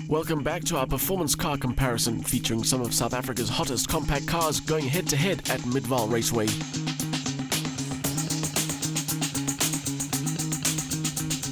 Welcome back to our performance car comparison featuring some of South Africa's hottest compact cars going head-to-head at Midvaal Raceway.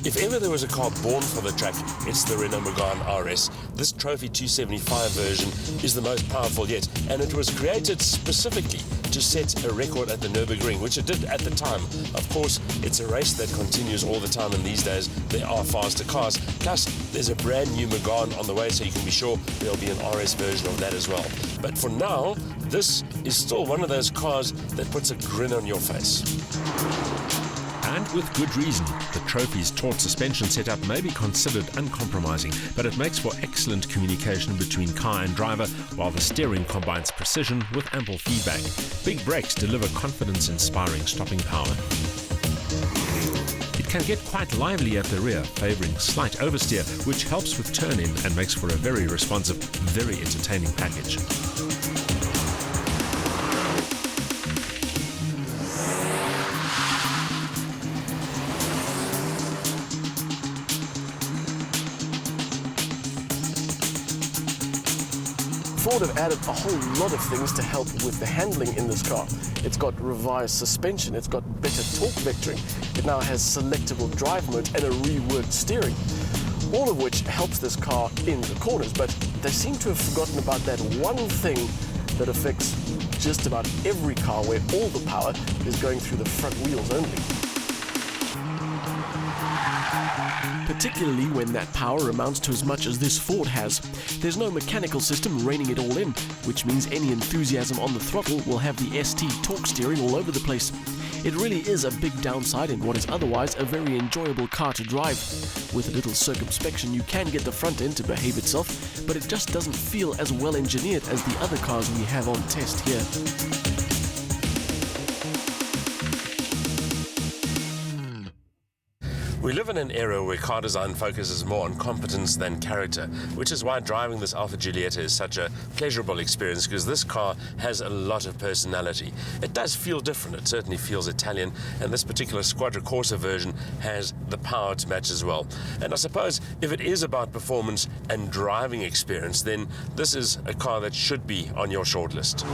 If ever there was a car born for the track, it's the Renault Megane RS. This Trophy 275 version is the most powerful yet, and it was created specifically to set a record at the Nürburgring, which it did at the time. Of course, it's a race that continues all the time, and these days there are faster cars. Plus, there's a brand new Megane on the way, so you can be sure there'll be an RS version of that as well. But for now, this is still one of those cars that puts a grin on your face. And with good reason. The Trophy's taut suspension setup may be considered uncompromising, but it makes for excellent communication between car and driver, while the steering combines precision with ample feedback. Big brakes deliver confidence-inspiring stopping power. It can get quite lively at the rear, favouring slight oversteer, which helps with turn-in and makes for a very responsive, very entertaining package. Ford have added a whole lot of things to help with the handling in this car. It's got revised suspension, it's got better torque vectoring, it now has selectable drive modes and a reworked steering, all of which helps this car in the corners. But they seem to have forgotten about that one thing that affects just about every car, where all the power is going through the front wheels only. Particularly when that power amounts to as much as this Ford has. There's no mechanical system reining it all in, which means any enthusiasm on the throttle will have the ST torque steering all over the place. It really is a big downside in what is otherwise a very enjoyable car to drive. With a little circumspection, you can get the front end to behave itself, but it just doesn't feel as well engineered as the other cars we have on test here. We live in an era where car design focuses more on competence than character, which is why driving this Alfa Giulietta is such a pleasurable experience, because this car has a lot of personality. It does feel different, it certainly feels Italian, and this particular Squadra Corsa version has the power to match as well. And I suppose if it is about performance and driving experience, then this is a car that should be on your shortlist.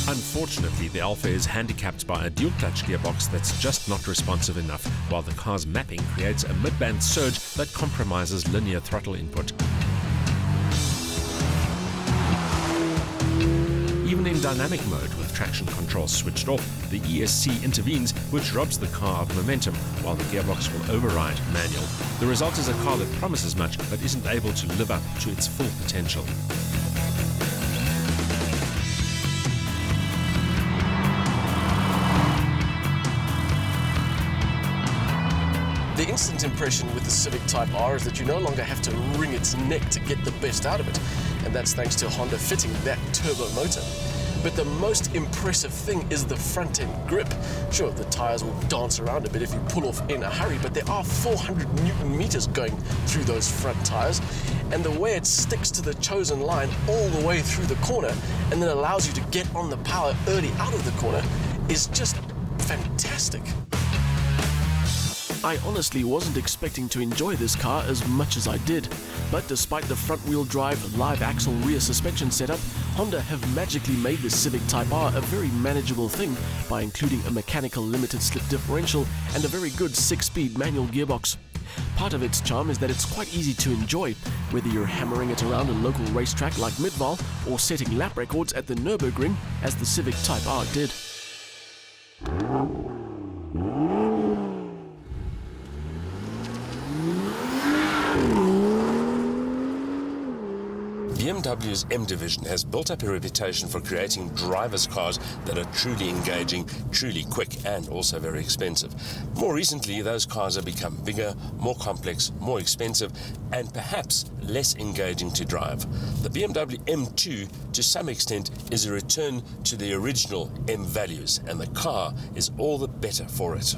Unfortunately, the Alfa is handicapped by a dual-clutch gearbox that's just not responsive enough, while the car's mapping creates a mid-band surge that compromises linear throttle input. Even in dynamic mode, with traction control switched off, the ESC intervenes, which robs the car of momentum, while the gearbox will override manual. The result is a car that promises much, but isn't able to live up to its full potential. The instant impression with the Civic Type R is that you no longer have to wring its neck to get the best out of it, and that's thanks to Honda fitting that turbo motor. But the most impressive thing is the front-end grip. Sure, the tyres will dance around a bit if you pull off in a hurry, but there are 400 Newton meters going through those front tyres, and the way it sticks to the chosen line all the way through the corner and then allows you to get on the power early out of the corner is just fantastic. I honestly wasn't expecting to enjoy this car as much as I did, but despite the front-wheel drive, live axle rear suspension setup, Honda have magically made the Civic Type R a very manageable thing by including a mechanical limited slip differential and a very good 6-speed manual gearbox. Part of its charm is that it's quite easy to enjoy, whether you're hammering it around a local racetrack like Midvaal or setting lap records at the Nürburgring as the Civic Type R did. BMW's M division has built up a reputation for creating driver's cars that are truly engaging, truly quick, and also very expensive. More recently, those cars have become bigger, more complex, more expensive, and perhaps less engaging to drive. The BMW M2, to some extent, is a return to the original M values, and the car is all the better for it.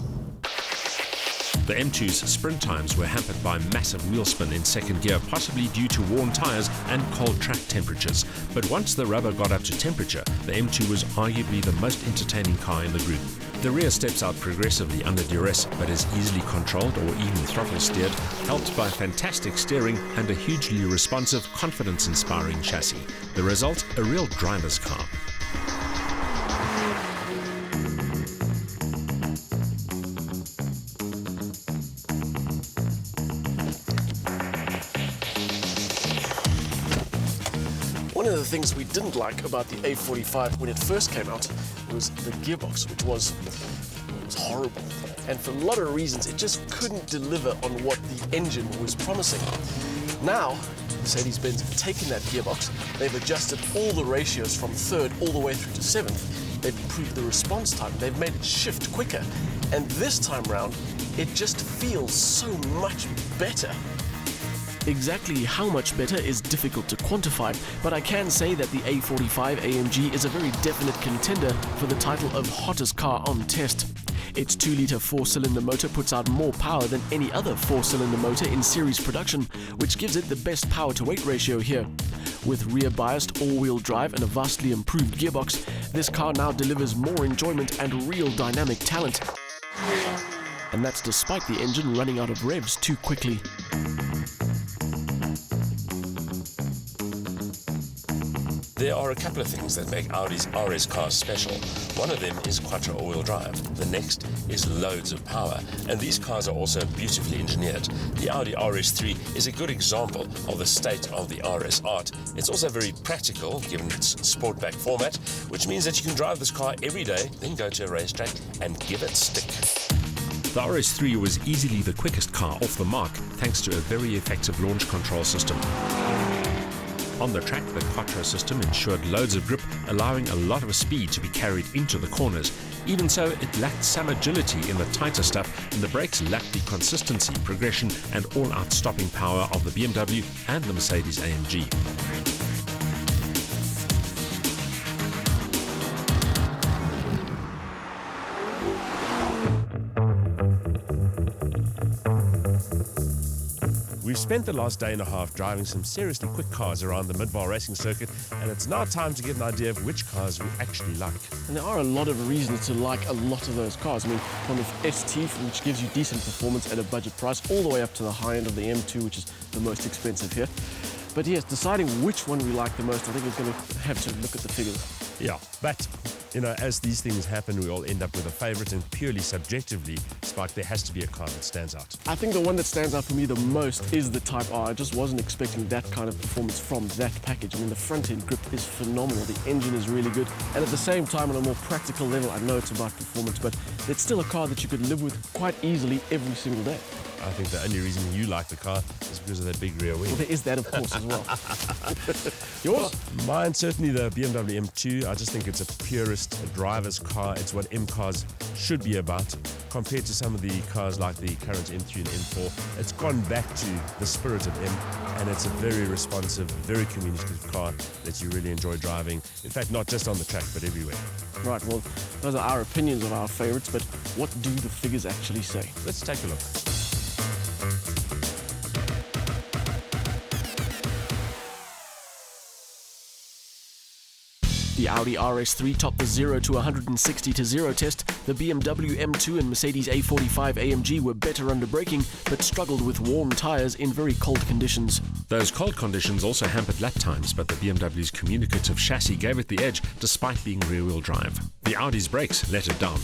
The M2's sprint times were hampered by massive wheel spin in second gear, possibly due to worn tyres and cold track temperatures. But once the rubber got up to temperature, the M2 was arguably the most entertaining car in the group. The rear steps out progressively under duress, but is easily controlled or even throttle steered, helped by fantastic steering and a hugely responsive, confidence-inspiring chassis. The result, a real driver's car. One of the things we didn't like about the A45 when it first came out was the gearbox, which was horrible. And for a lot of reasons, it just couldn't deliver on what the engine was promising. Now, Mercedes-Benz have taken that gearbox, they've adjusted all the ratios from third all the way through to seventh, they've improved the response time, they've made it shift quicker, and this time round, it just feels so much better. Exactly how much better is difficult to quantify, but I can say that the A45 AMG is a very definite contender for the title of hottest car on test. Its 2-litre 4-cylinder motor puts out more power than any other 4-cylinder motor in series production, which gives it the best power-to-weight ratio here. With rear-biased all-wheel drive and a vastly improved gearbox, this car now delivers more enjoyment and real dynamic talent. And that's despite the engine running out of revs too quickly. There are a couple of things that make Audi's RS cars special. One of them is quattro all-wheel drive. The next is loads of power. And these cars are also beautifully engineered. The Audi RS3 is a good example of the state of the RS art. It's also very practical, given its sportback format, which means that you can drive this car every day, then go to a racetrack and give it stick. The RS3 was easily the quickest car off the mark, thanks to a very effective launch control system. On the track, the quattro system ensured loads of grip, allowing a lot of speed to be carried into the corners. Even so, it lacked some agility in the tighter stuff, and the brakes lacked the consistency, progression, and all-out stopping power of the BMW and the Mercedes-AMG. We've spent the last day and a half driving some seriously quick cars around the Midvaal racing circuit, and it's now time to get an idea of which cars we actually like. And there are a lot of reasons to like a lot of those cars. I mean, from the ST, which gives you decent performance at a budget price, all the way up to the high end of the M2, which is the most expensive here. But yes, deciding which one we like the most, I think we're going to have to look at the figures. Yeah, but, as these things happen, we all end up with a favourite, and purely subjectively, Spike, there has to be a car that stands out. I think the one that stands out for me the most is the Type R. I just wasn't expecting that kind of performance from that package. I mean, the front-end grip is phenomenal, the engine is really good, and at the same time, on a more practical level, I know it's about performance, but it's still a car that you could live with quite easily every single day. I think the only reason you like the car is because of that big rear wing. Well, there is that, of course, as well. Yours? Mine, certainly the BMW M2. I just think it's a purist driver's car. It's what M cars should be about. Compared to some of the cars like the current M3 and M4, it's gone back to the spirit of M, and it's a very responsive, very communicative car that you really enjoy driving. In fact, not just on the track, but everywhere. Right, well, those are our opinions of our favourites, but what do the figures actually say? Let's take a look. The Audi RS3 topped the 0 to 160 to 0 test. The BMW M2 and Mercedes A45 AMG were better under braking, but struggled with warm tyres in very cold conditions. Those cold conditions also hampered lap times, but the BMW's communicative chassis gave it the edge despite being rear-wheel drive. The Audi's brakes let it down.